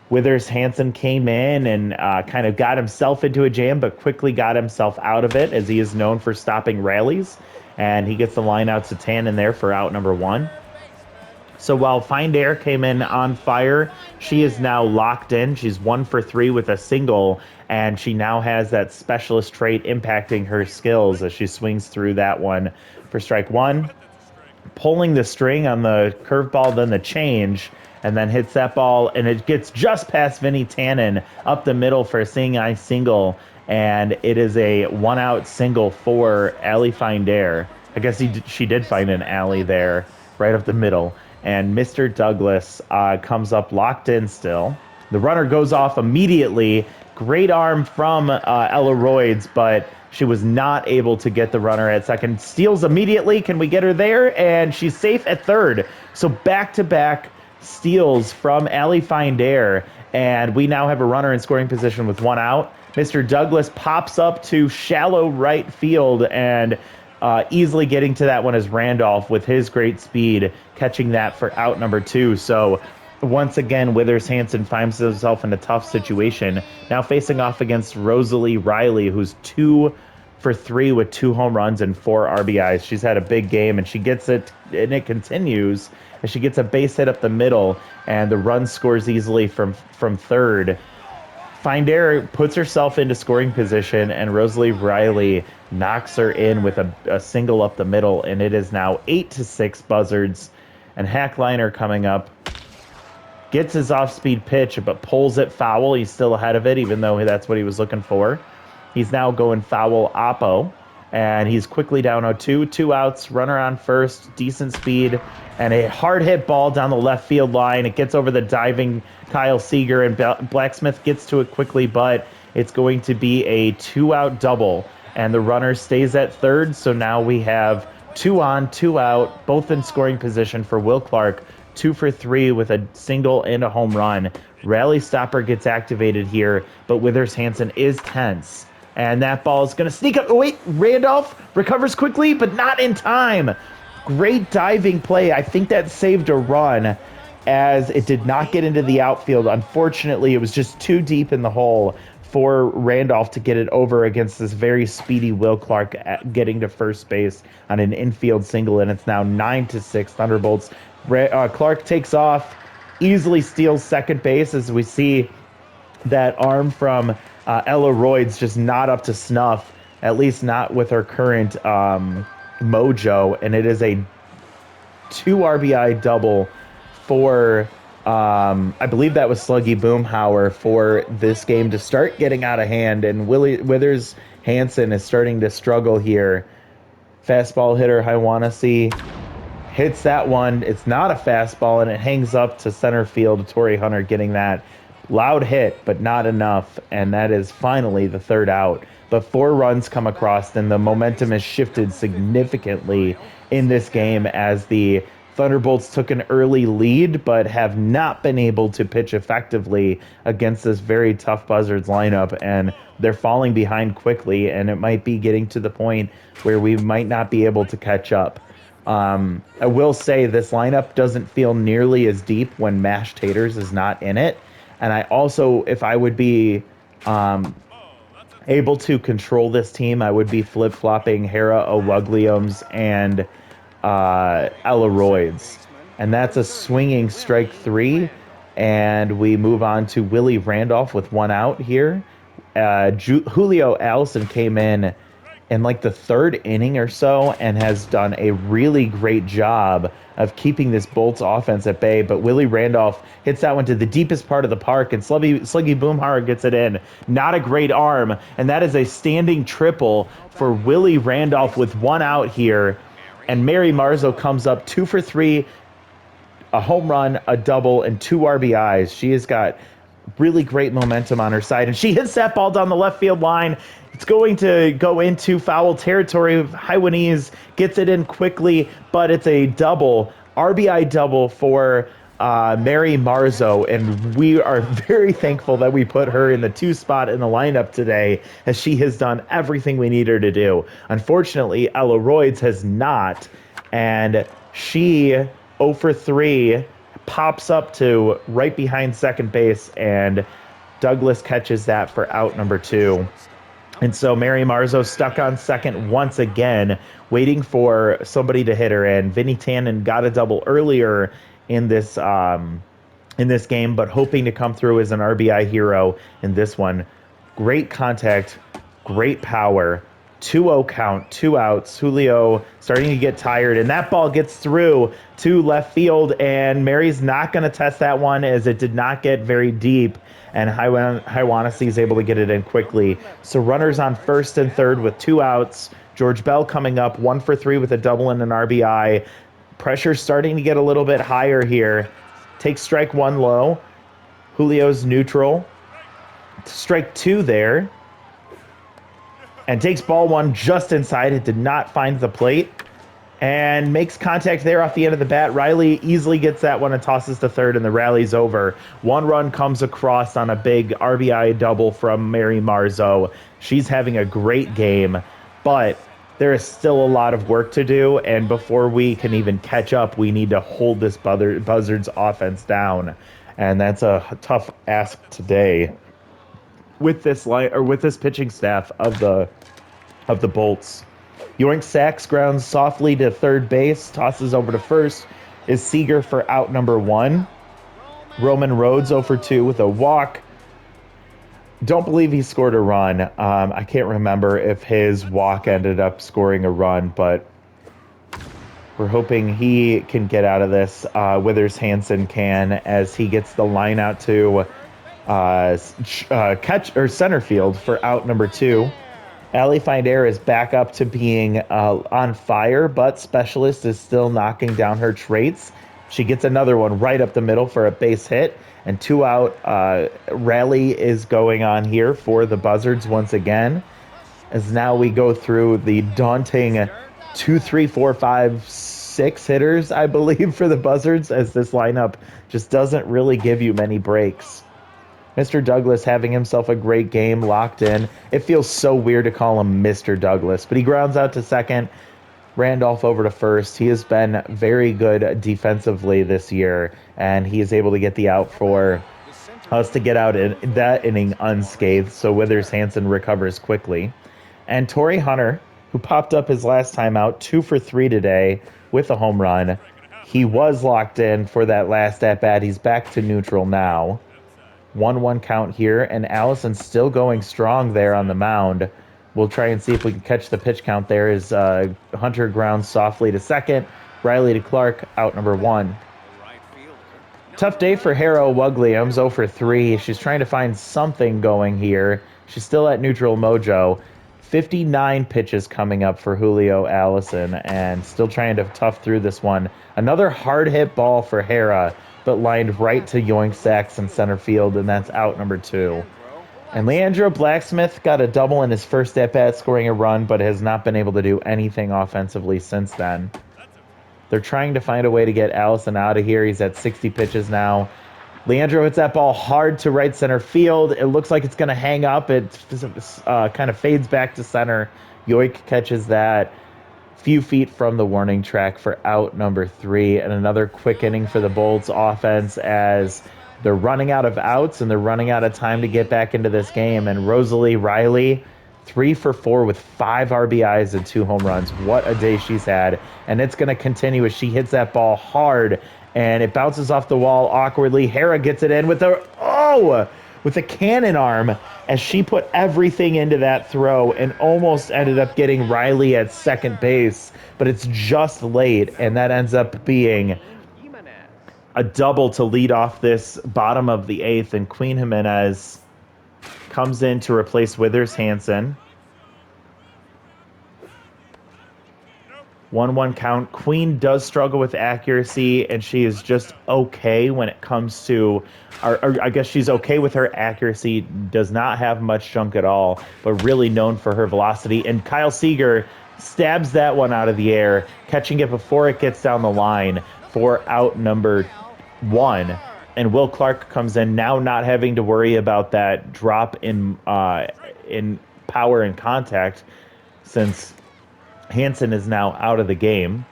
A: Withers Hansen came in and kind of got himself into a jam, but quickly got himself out of it, as he is known for stopping rallies. And he gets the line out to Tannen there for out number 1. So while Find Air came in on fire, she is now locked in. She's 1 for 3 with a single, and she now has that specialist trait impacting her skills as she swings through that one for strike 1. Pulling the string on the curveball, then the change, and then hits that ball, and it gets just past Vinny Tannen up the middle for a seeing eye single, and it is a 1-out single for Allie Find Air. I guess she did find an alley there right up the middle. And Mr. Douglas comes up locked in still. The runner goes off immediately. Great arm from Ella Royds, but she was not able to get the runner at second. Steals immediately. Can we get her there? And she's safe at third. So back-to-back steals from Allie Find Air. And we now have a runner in scoring position with 1 out. Mr. Douglas pops up to shallow right field and easily getting to that one is Randolph with his great speed, catching that for out number 2. So once again, Withers Hansen finds himself in a tough situation. Now facing off against Rosalie Riley, who's 2 for 3 with 2 home runs and 4 RBIs. She's had a big game, and she gets it, and it continues as she gets a base hit up the middle, and the run scores easily from third. Finder puts herself into scoring position, and Rosalie Riley knocks her in with a single up the middle, and it is now 8-6 Buzzards. And Hackliner coming up, gets his off-speed pitch, but pulls it foul. He's still ahead of it, even though that's what he was looking for. He's now going foul oppo, and he's quickly down 0-2. 2 outs, runner on first, decent speed, and a hard-hit ball down the left field line. It gets over the diving Kyle Seager, and Blacksmith gets to it quickly, but it's going to be a 2-out double, and the runner stays at third, so now we have 2 on, 2 out, both in scoring position for Will Clark, 2 for 3 with a single and a home run. Rally stopper gets activated here, but Withers Hansen is tense. And that ball is going to sneak up. Oh, wait, Randolph recovers quickly, but not in time. Great diving play. I think that saved a run as it did not get into the outfield. Unfortunately, it was just too deep in the hole for Randolph to get it over against this very speedy Will Clark getting to first base on an infield single, and it's now 9-6 Thunderbolts. Clark takes off, easily steals second base as we see that arm from Ella Royd's just not up to snuff, at least not with her current mojo, and it is a 2 RBI double for I believe that was Sluggy Boomhauer for this game to start getting out of hand, and Withers Hansen is starting to struggle here. Fastball hitter Haiwanasi hits that one. It's not a fastball, and it hangs up to center field. Torrey Hunter getting that. Loud hit, but not enough, and that is finally the 3rd out. But 4 runs come across, and the momentum has shifted significantly in this game as the Thunderbolts took an early lead, but have not been able to pitch effectively against this very tough Buzzards lineup, and they're falling behind quickly, and it might be getting to the point where we might not be able to catch up. I will say this lineup doesn't feel nearly as deep when Mashed Taters is not in it. And I also, if I would be able to control this team, I would be flip-flopping Hera O'Wugliams and Ella Royds. And that's a swinging strike 3. And we move on to Willie Randolph with 1 out here. Julio Allison came in like the 3rd inning or so and has done a really great job of keeping this Bolts offense at bay. But Willie Randolph hits that one to the deepest part of the park, and Sluggy Boomhauer gets it in. Not a great arm, and that is a standing triple for Willie Randolph with 1 out here. And Mary Marzo comes up 2 for 3, a home run, a double, and 2 RBIs. She has got really great momentum on her side, and she hits that ball down the left field line. It's going to go into foul territory. Haiwanese gets it in quickly, but it's a double, RBI double for Mary Marzo, and we are very thankful that we put her in the 2 spot in the lineup today, as she has done everything we need her to do. Unfortunately, Ella Royds has not, and she 0 for 3 pops up to right behind second base, and Douglas catches that for out number 2. And so Mary Marzo stuck on second once again, waiting for somebody to hit her in. Vinny Tannen got a double earlier in this game, but hoping to come through as an RBI hero in this one. Great contact, great power. 2-0 count, 2 outs. Julio starting to get tired, and that ball gets through to left field, and Mary's not going to test that one as it did not get very deep, and Haiwanasi is able to get it in quickly. So runners on first and third with 2 outs. George Bell coming up 1 for 3 with a double and an RBI. Pressure starting to get a little bit higher here. Takes strike 1 low. Julio's neutral. Strike 2 there. And takes ball 1 just inside. It did not find the plate. and makes contact there off the end of the bat. Riley easily gets that one and tosses to third, and the rally's over. One run comes across on a big RBI double from Mary Marzo. She's having a great game, but there is still a lot of work to do, and before we can even catch up, we need to hold this Buzzards offense down, and that's a tough ask today with this with this pitching staff of the Bolts. Yoink Sachs grounds softly to third base, tosses over to first, is Seager for out number 1. Roman Rhodes 0 for 2 with a walk. Don't believe he scored a run. I can't remember if his walk ended up scoring a run, but we're hoping he can get out of this. Withers Hansen can, as he gets the line out to catch or center field for out number 2. Allie Finder is back up to being on fire, but Specialist is still knocking down her traits. She gets another one right up the middle for a base hit, and 2 out. Rally is going on here for the Buzzards once again, as now we go through the daunting 2, 3, 4, 5, 6 hitters, I believe, for the Buzzards, as this lineup just doesn't really give you many breaks. Mr. Douglas having himself a great game, locked in. It feels so weird to call him Mr. Douglas, but he grounds out to second. Randolph over to first. He has been very good defensively this year, and he is able to get the out for us to get out in that inning unscathed, so Withers Hansen recovers quickly. And Torrey Hunter, who popped up his last time out, 2 for 3 today with a home run. He was locked in for that last at-bat. He's back to neutral now. 1-1 count here, and Allison's still going strong there on the mound. We'll try and see if we can catch the pitch count there as Hunter grounds softly to second. Riley to Clark, out number 1. Tough day for Harrow Wugliams, 0 for 3. She's trying to find something going here. She's still at neutral mojo. 59 pitches coming up for Julio Allison, and still trying to tough through this one. Another hard hit ball for Hera, but lined right to Yoink Sachs in center field, and that's out number 2. And Leandro Blacksmith got a double in his first at-bat, scoring a run, but has not been able to do anything offensively since then. They're trying to find a way to get Allison out of here. He's at 60 pitches now. Leandro hits that ball hard to right center field. It looks like it's going to hang up. It kind of fades back to center. Yoik catches that few feet from the warning track for out number 3, and another quick inning for the Bolts offense as they're running out of outs and they're running out of time to get back into this game. And Rosalie Riley, 3 for 4 with 5 RBIs and 2 home runs. What a day she's had. And it's going to continue as she hits that ball hard, and it bounces off the wall awkwardly. Hera gets it in with a cannon arm, as she put everything into that throw and almost ended up getting Riley at second base, but it's just late, and that ends up being a double to lead off this bottom of the 8th, and Queen Jimenez comes in to replace Withers Hansen. 1-1 count. Queen does struggle with accuracy, and she is just okay when it comes to, or I guess she's okay with her accuracy, does not have much junk at all, but really known for her velocity. And Kyle Seager stabs that one out of the air, catching it before it gets down the line for out number 1. And Will Clark comes in, now not having to worry about that drop in power and contact, since Hansen is now out of the game.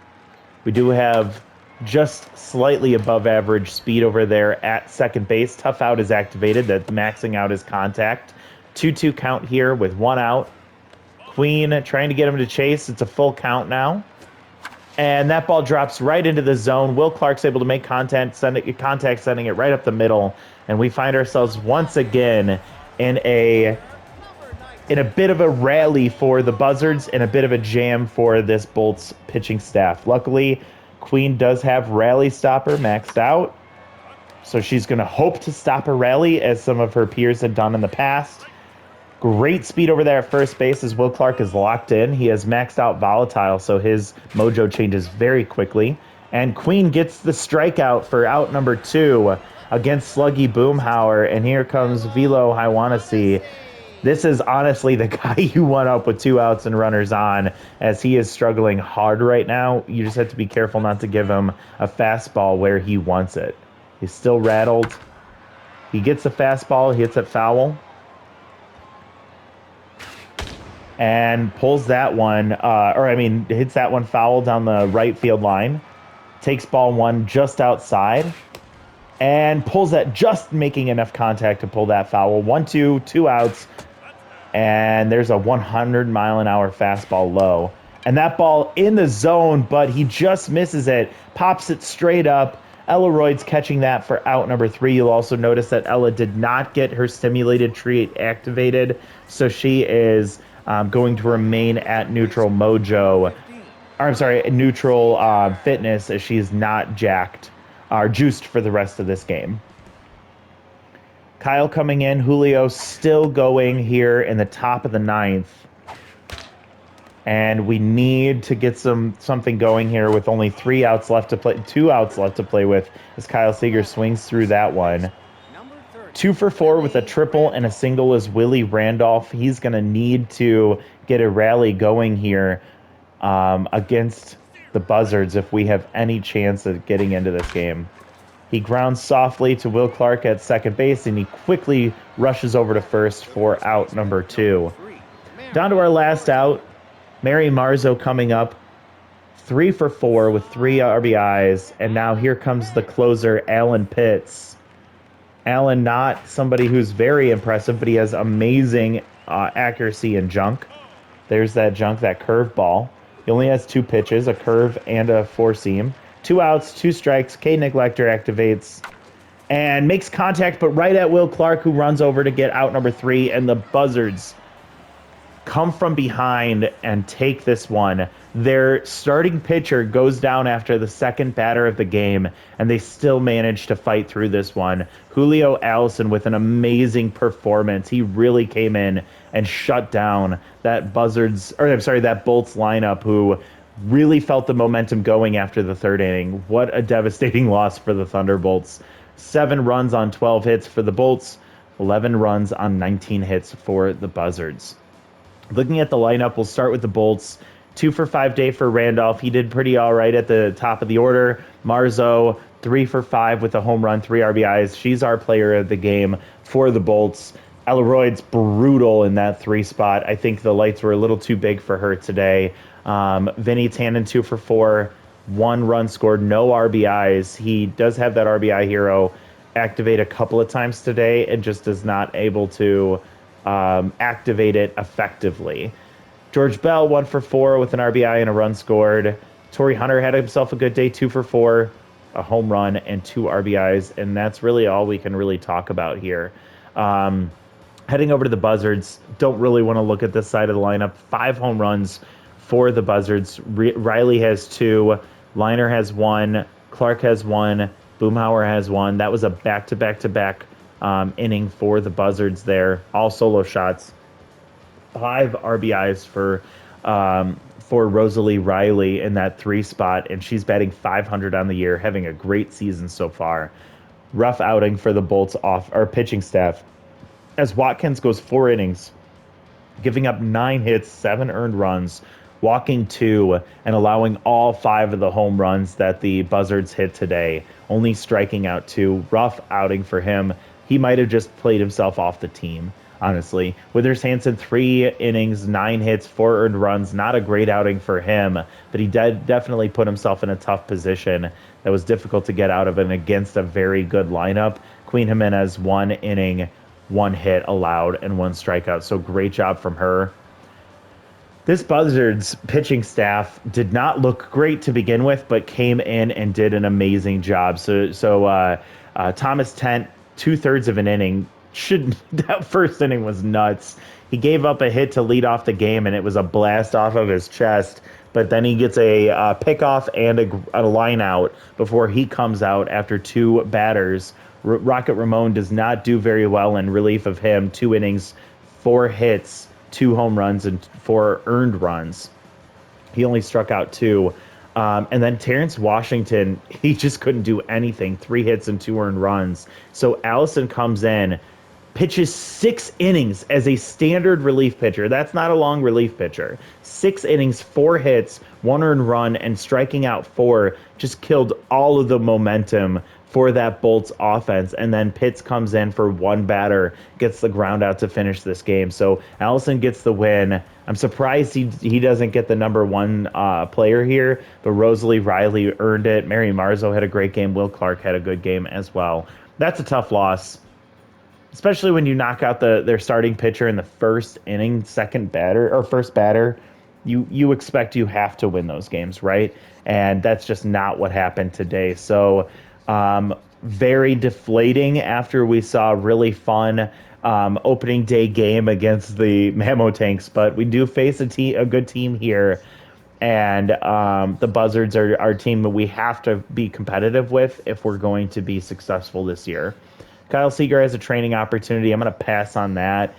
A: We do have just slightly above average speed over there at second base. Tough out is activated. That's maxing out his contact. 2-2 count here with 1 out. Queen trying to get him to chase. It's a full count now. And that ball drops right into the zone. Will Clark's able to make contact, sending it right up the middle. And we find ourselves once again in a bit of a rally for the Buzzards and a bit of a jam for this Bolts pitching staff. Luckily, Queen does have rally stopper maxed out, so she's going to hope to stop a rally as some of her peers had done in the past. Great speed over there at first base as Will Clark is locked in. He has maxed out volatile, so his mojo changes very quickly. And Queen gets the strikeout for out number 2 against Sluggy Boomhauer, and here comes Velo Haiwanasi This is honestly the guy you want up with 2 outs and runners on, as he is struggling hard right now. You just have to be careful not to give him a fastball where he wants it. He's still rattled. He gets the fastball, hits it foul, and pulls that one, hits that one foul down the right field line. Takes ball one just outside and pulls that, just making enough contact to pull that foul. 1-2, 2 outs. And there's a 100-mile-an-hour fastball low. And that ball in the zone, but he just misses it, pops it straight up. Ella Royd's catching that for out number 3. You'll also notice that Ella did not get her stimulated tree activated, so she is going to remain at neutral mojo. Neutral fitness, as she is not jacked or juiced for the rest of this game. Kyle coming in, Julio still going here in the top of the 9th. And we need to get something going here with only 2 outs left to play with, as Kyle Seager swings through that one. 2 for 4 with a triple and a single is Willie Randolph. He's going to need to get a rally going here against the Buzzards if we have any chance of getting into this game. He grounds softly to Will Clark at second base, and he quickly rushes over to first for out number 2. Down to our last out, Mary Marzo coming up, 3 for 4 with 3 RBIs, and now here comes the closer, Alan Pitts. Alan, not somebody who's very impressive, but he has amazing accuracy and junk. There's that junk, that curve ball. He only has 2 pitches, a curve and a 4-seam. 2 outs, 2 strikes. K. Neglector activates and makes contact, but right at Will Clark, who runs over to get out number 3, and the Buzzards come from behind and take this one. Their starting pitcher goes down after the second batter of the game, and they still manage to fight through this one. Julio Allison with an amazing performance. He really came in and shut down that Bolts lineup, who really felt the momentum going after the 3rd inning. What a devastating loss for the Thunderbolts. 7 runs on 12 hits for the Bolts, 11 runs on 19 hits for the Buzzards. Looking at the lineup, we'll start with the Bolts. 2 for 5 day for Randolph. He did pretty all right at the top of the order. Marzo, 3 for 5 with a home run, 3 RBIs. She's our player of the game for the Bolts. Ella Royd's brutal in that 3 spot. I think the lights were a little too big for her today. Vinny Tannen, 2 for 4, 1 run scored, no RBIs. He does have that RBI hero activate a couple of times today and just is not able to activate it effectively. George Bell, 1 for 4 with an RBI and a run scored. Torrey Hunter had himself a good day, 2 for 4, a home run and 2 RBIs, and that's really all we can really talk about here. Heading over to the Buzzards, don't really want to look at this side of the lineup. 5 home runs for the Buzzards. Riley has 2, Liner has 1, Clark has 1, Boomhauer has 1. That was a back-to-back-to-back inning for the Buzzards there. All solo shots. 5 RBIs for Rosalie Riley in that 3 spot, and she's batting .500 on the year, having a great season so far. Rough outing for the Bolts pitching staff, as Watkins goes 4 innings, giving up 9 hits, 7 earned runs, walking 2, and allowing all 5 of the home runs that the Buzzards hit today, only striking out 2. Rough outing for him. He might have just played himself off the team, honestly. Withers Hansen, 3 innings, 9 hits, 4 earned runs. Not a great outing for him, but he definitely put himself in a tough position that was difficult to get out of and against a very good lineup. Queen Jimenez, 1 inning, 1 hit allowed, and 1 strikeout. So great job from her. This Buzzards pitching staff did not look great to begin with, but came in and did an amazing job. So Thomas Tent, 2/3 of an inning. That first inning was nuts. He gave up a hit to lead off the game, and it was a blast off of his chest. But then he gets a pickoff and a line out before he comes out after 2 batters. Rocket Ramon does not do very well in relief of him. 2 innings, 4 hits, 2 home runs, and 4 earned runs. He only struck out 2. And then Terrence Washington, he just couldn't do anything. 3 hits and 2 earned runs. So Allison comes in, pitches 6 innings as a standard relief pitcher. That's not a long relief pitcher. 6 innings, 4 hits, 1 earned run, and striking out 4 just killed all of the momentum for that Bolts offense. And then Pitts comes in for one batter, gets the ground out to finish this game. So Allison gets the win. I'm surprised he doesn't get the number one player here, but Rosalie Riley earned it. Mary Marzo had a great game. Will Clark had a good game as well. That's a tough loss, especially when you knock out their starting pitcher in the first inning, first batter. You expect you have to win those games, right? And that's just not what happened today. So very deflating after we saw a really fun opening day game against the Mammo Tanks, but we do face a good team here. And the Buzzards are our team that we have to be competitive with if we're going to be successful this year. Kyle Seager has a training opportunity. I'm going to pass on that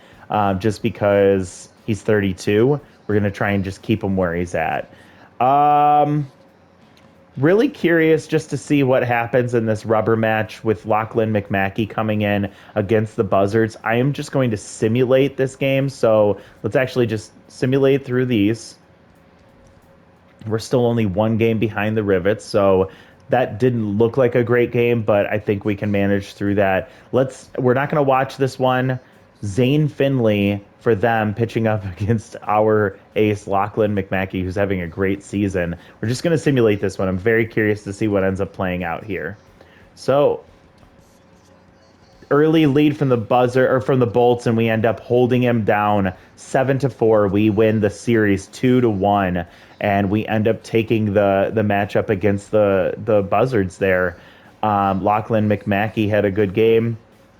A: just because he's 32. We're going to try and just keep him where he's at. Really curious just to see what happens in this rubber match with Lachlan McMackey coming in against the Buzzards. I am just going to simulate this game, so let's actually just simulate through these. We're still only one game behind the Rivets, so that didn't look like a great game, but I think we can manage through that. We're not going to watch this one. Zane Finley for them pitching up against our ace, Lachlan McMackey, who's having a great season. We're just going to simulate this one. I'm very curious to see what ends up playing out here. So, early lead from the Bolts, and we end up holding him down 7-4. We win the series 2-1, and we end up taking the matchup against the Buzzards there. Lachlan McMackey had a good game,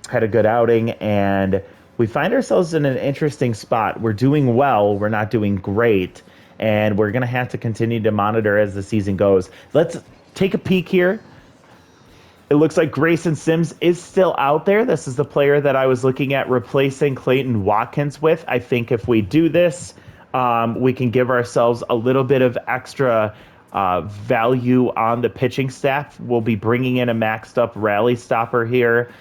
A: had a good outing, and we find ourselves in an interesting spot. We're doing well, we're not doing great, and we're going to have to continue to monitor as the season goes. Let's take a peek here. It looks like Grayson Sims is still out there. This is the player that I was looking at replacing Clayton Watkins with. I think if we do this, we can give ourselves a little bit of extra value on the pitching staff. We'll be bringing in a maxed up rally stopper here.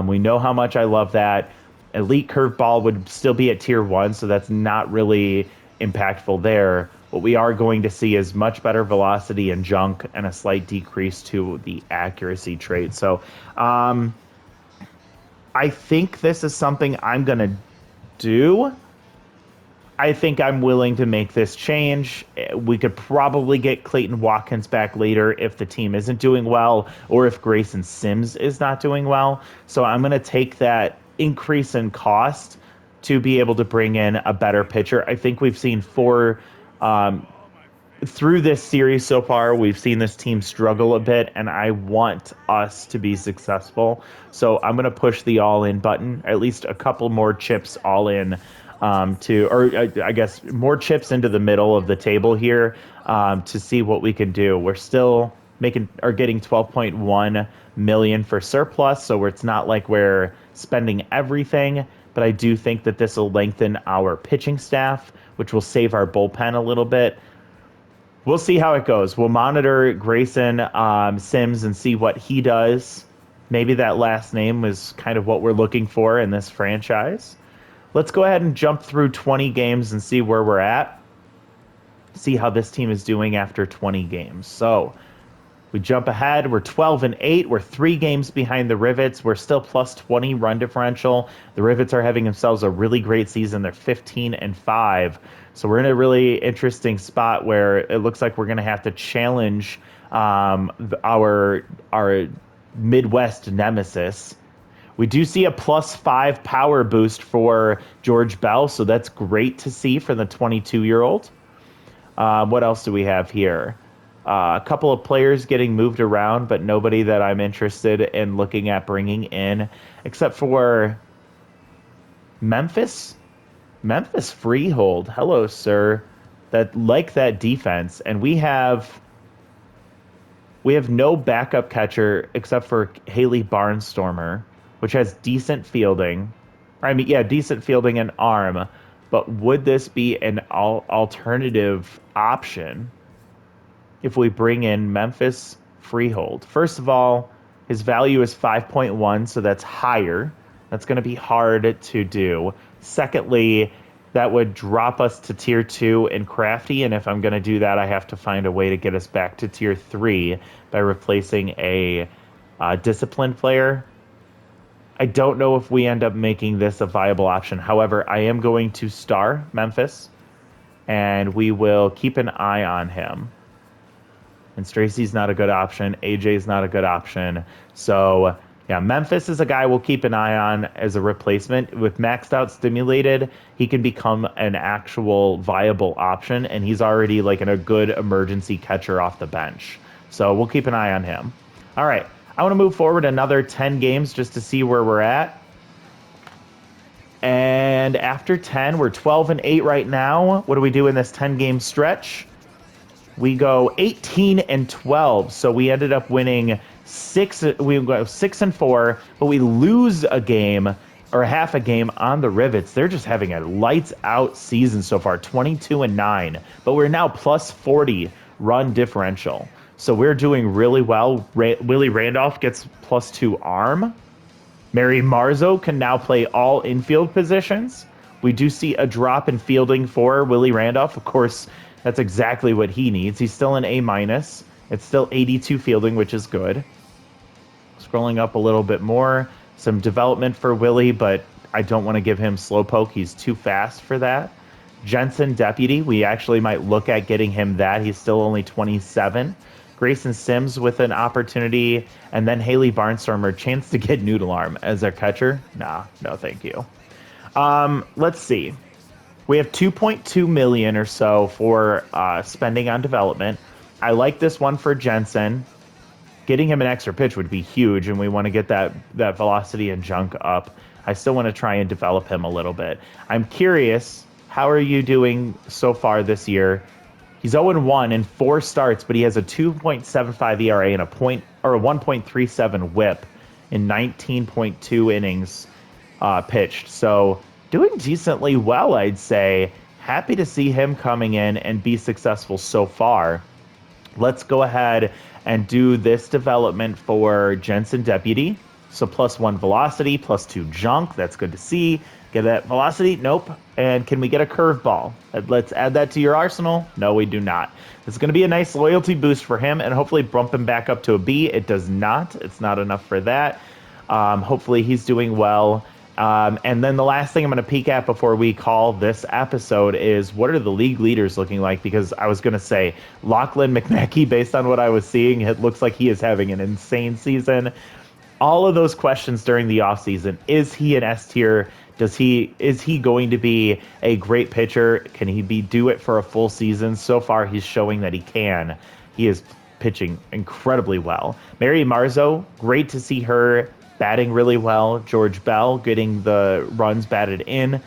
A: We know how much I love that. Elite curveball would still be at tier 1, so that's not really impactful there. What we are going to see is much better velocity and junk and a slight decrease to the accuracy trait. So I think this is something I'm going to do. I think I'm willing to make this change. We could probably get Clayton Watkins back later if the team isn't doing well or if Grayson Sims is not doing well. So I'm going to take that increase in cost to be able to bring in a better pitcher. I think we've seen through this series so far, we've seen this team struggle a bit, and I want us to be successful. So I'm going to push the all-in button, at least a couple more chips all in I guess more chips into the middle of the table here to see what we can do. We're still getting 12.1 million for surplus, so it's not like we're spending everything, but I do think that this will lengthen our pitching staff, which will save our bullpen a little bit. We'll see how it goes. We'll monitor Grayson Sims and see what he does. Maybe that last name is kind of what we're looking for in this franchise. Let's go ahead and jump through 20 games and see where we're at. See how this team is doing after 20 games. So we jump ahead. We're 12-8. We're 3 games behind the Rivets. We're still plus 20 run differential. The Rivets are having themselves a really great season. They're 15-5. So we're in a really interesting spot where it looks like we're going to have to challenge our Midwest nemesis. We do see a +5 power boost for George Bell, so that's great to see for the 22-year-old. What else do we have here? A couple of players getting moved around, but nobody that I'm interested in looking at bringing in, except for Memphis Freehold. Hello, sir. That defense, and we have no backup catcher except for Haley Barnstormer, which has decent fielding. Decent fielding and arm. But would this be an alternative option if we bring in Memphis, Freehold. First of all, his value is 5.1, so that's higher That's going to be hard to do. Secondly, that would drop us to tier 2 in crafty, and if I'm going to do that, I have to find a way to get us back to tier 3 by replacing a disciplined player. I don't know if we end up making this a viable option. However, I am going to star Memphis, and we will keep an eye on him. And Stracy's not a good option. AJ's not a good option. So, yeah, Memphis is a guy we'll keep an eye on as a replacement. With maxed out stimulated, he can become an actual viable option, and he's already like a good emergency catcher off the bench. So we'll keep an eye on him. All right, I want to move forward another 10 games just to see where we're at. And after 10, we're 12-8 right now. What do we do in this 10-game stretch? We go 18-12, so we ended up winning 6. We go 6-4, but we lose a game or half a game on the Rivets. They're just having a lights out season so far, 22-9. But we're now plus 40 run differential, so we're doing really well. Willie Randolph gets +2 arm. Mary Marzo can now play all infield positions. We do see a drop in fielding for Willie Randolph, of course. That's exactly what he needs. He's still an A-. It's still 82 fielding, which is good. Scrolling up a little bit more, some development for Willie, but I don't want to give him slowpoke. He's too fast for that. Jensen Deputy, we actually might look at getting him that. He's still only 27. Grayson Sims with an opportunity, and then Haley Barnstormer, chance to get Noodle Arm as their catcher. Nah, no thank you. Let's see. We have 2.2 million or so for spending on development. I like this one for Jensen. Getting him an extra pitch would be huge, and we want to get that velocity and junk up. I still want to try and develop him a little bit. I'm curious, how are you doing so far this year? He's 0-1 in 4 starts, but he has a 2.75 ERA and a 1.37 WHIP in 19.2 innings pitched. So doing decently well, I'd say. Happy to see him coming in and be successful so far. Let's go ahead and do this development for Jensen Deputy. So +1 velocity, +2 junk. That's good to see. Get that velocity? Nope. And can we get a curveball? Let's add that to your arsenal. No, we do not. It's going to be a nice loyalty boost for him and hopefully bump him back up to a B. It does not. It's not enough for that. Hopefully he's doing well. And then the last thing I'm going to peek at before we call this episode is, what are the league leaders looking like? Because I was going to say Lachlan McMackey, based on what I was seeing, it looks like he is having an insane season. All of those questions during the offseason. Is he an S tier? Is he going to be a great pitcher? Can he do it for a full season? So far, he's showing that he can. He is pitching incredibly well. Mary Marzo, great to see her batting really well. George Bell getting the runs batted in.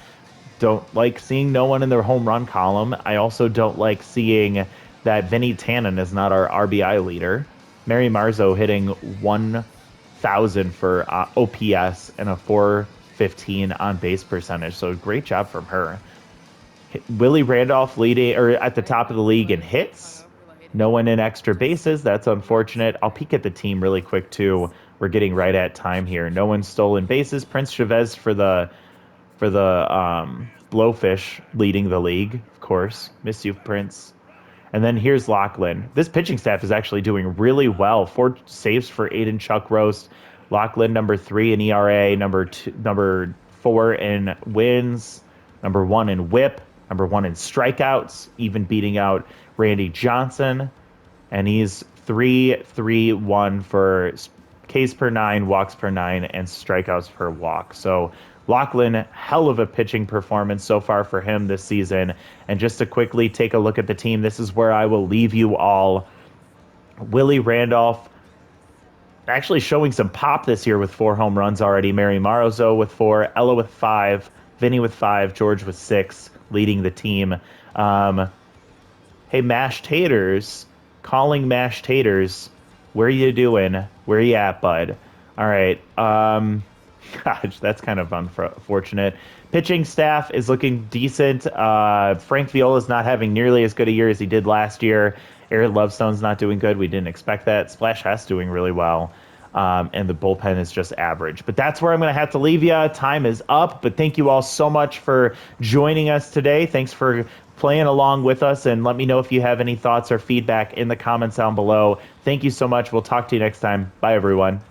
A: Don't like seeing no one in their home run column. I also don't like seeing that Vinny Tannen is not our RBI leader. Mary Marzo hitting 1,000 for OPS and a 415 on base percentage. So great job from her. Willie Randolph leading or at the top of the league in hits. No one in extra bases. That's unfortunate. I'll peek at the team really quick too. We're getting right at time here. No one stolen bases. Prince Chavez for the Blowfish leading the league, of course. Miss you, Prince. And then here's Lachlan. This pitching staff is actually doing really well. 4 saves for Aiden Chuck Roast. Lachlan, number 3 in ERA, number 4 in wins, number 1 in WHIP, number 1 in strikeouts, even beating out Randy Johnson. And he's 3-3-1 for Ks per 9, walks per 9, and strikeouts per walk. So Lachlan, hell of a pitching performance so far for him this season. And just to quickly take a look at the team, this is where I will leave you all. Willie Randolph actually showing some pop this year with 4 home runs already. Mary Marzo with 4, Ella with 5, Vinny with 5, George with 6, leading the team. Hey, Mashed Taters, calling Mashed Taters. Where you doing? Where you at, bud? All right. Gosh, that's kind of unfortunate. Pitching staff is looking decent. Frank Viola's not having nearly as good a year as he did last year. Aaron Lovestone's not doing good. We didn't expect that. Splash Hess doing really well. and the bullpen is just average. But that's where I'm going to have to leave you. Time is up, but thank you all so much for joining us today. Thanks for playing along with us, and let me know if you have any thoughts or feedback in the comments down below. Thank you so much. We'll talk to you next time. Bye, everyone.